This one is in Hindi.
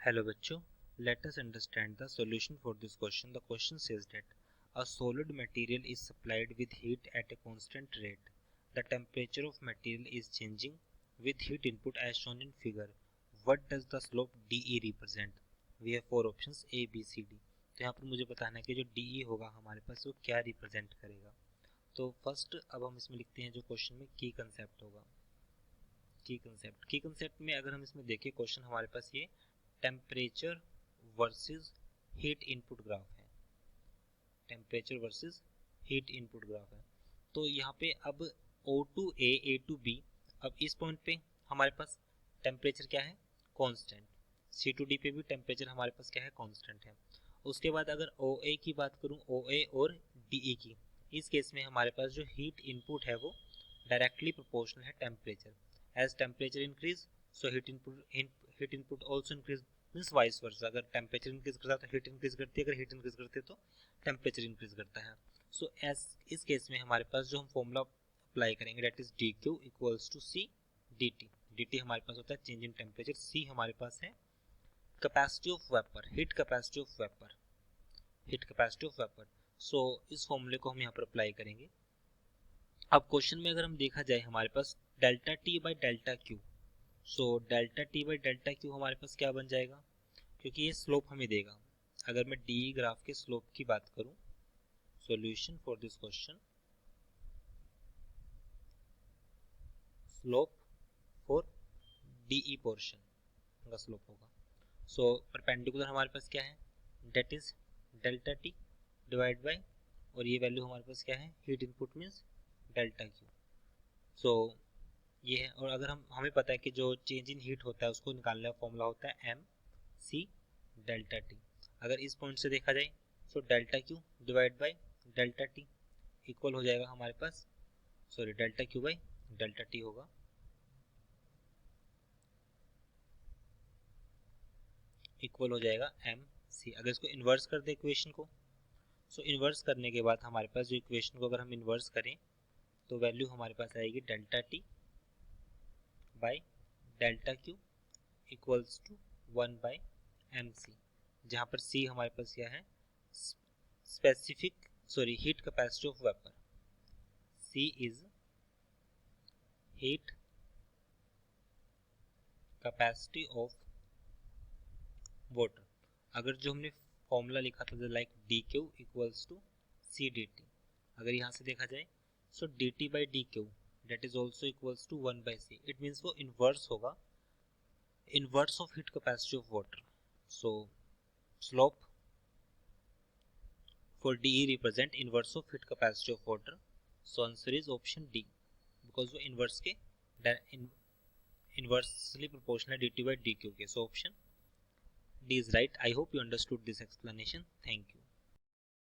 Hello bachcho, let us understand the solution for this question. The question says that a solid material is supplied with heat at a constant rate. The temperature of material is changing with heat input as shown in figure. What does the slope DE represent? We have four options A, B, C, D. तो यहाँ पर मुझे बताना है कि जो DE होगा हमारे पास वो क्या रिप्रेजेंट करेगा. तो फर्स्ट अब हम इसमें लिखते हैं जो क्वेश्चन में की कंसेप्ट होगा. की कंसेप्ट में अगर हम इसमें देखें क्वेश्चन हमारे पास ये temperature versus heat input graph है. Temperature versus heat input graph है. तो यहाँ पे अब O2A A2B, अब इस पॉइंट पे हमारे पास टेम्परेचर क्या है, कांस्टेंट. C2D पे भी टेम्परेचर हमारे पास क्या है, कांस्टेंट है. उसके बाद अगर OA की बात करूँ, OA और DE की, इस केस में हमारे पास जो हीट इनपुट है वो डायरेक्टली प्रोपोर्शनल है temperature. As temperature increase so heat input also increase, means vice versa. अगर टेम्परेचर इंक्रीज करता है तो हीट इंक्रीज करती है, अगर हीट इंक्रीज करती है तो टेम्परेचर इंक्रीज करता है. सो एज इस केस में हमारे पास जो हम फॉर्मूला अप्लाई करेंगे that is D Q equals to C D T. D T हमारे पास होता है चेंज इन टेम्परेचर, सी हमारे पास है capacity of vapour, heat capacity of vapour, heat capacity of vapour. So इस फॉर्मूले को हम यहाँ पर अप्लाई करेंगे. अब क्वेश्चन में अगर हम देखा जाए हमारे पास delta T by delta Q, so delta T by delta Q हमारे पास क्या बन जाएगा, क्योंकि ये स्लोप हमें देगा. अगर मैं डी ग्राफ के स्लोप की बात करूं, solution for this question, slope for DE portion का स्लोप होगा. सो परपेंडिकुलर हमारे पास क्या है, that is delta T divide by, और ये वैल्यू हमारे पास क्या है, heat input means delta Q. So ये है. और अगर हमें पता है कि जो चेंज इन हीट होता है उसको निकालने का फॉर्मूला होता है एम सी डेल्टा टी. अगर इस पॉइंट से देखा जाए so delta Q divide by delta T equal हो जाएगा हमारे पास, sorry delta Q by delta T होगा, इक्वल हो जाएगा एम सी. अगर इसको इन्वर्स कर दे इक्वेशन को, सो इन्वर्स करने के बाद हमारे पास जो इक्वेशन को अगर हम इन्वर्स करें तो वैल्यू हमारे पास आएगी delta T by delta Q equals to 1 by M C, जहाँ पर सी हमारे पास क्या है, specific sorry heat capacity of vapour. C is heat capacity of water. अगर जो हमने फॉर्मूला लिखा था like D Q equals to C D T, अगर यहाँ से देखा जाए so D T by D Q that is also equals to 1 by C. It means वो इन्वर्स होगा, inverse of heat capacity of water. So slope for DE represent inverse of heat capacity of water. So answer is option D, because वो inverse के inversely proportional dt by dq के. So option D is right. I hope you understood this explanation. Thank you.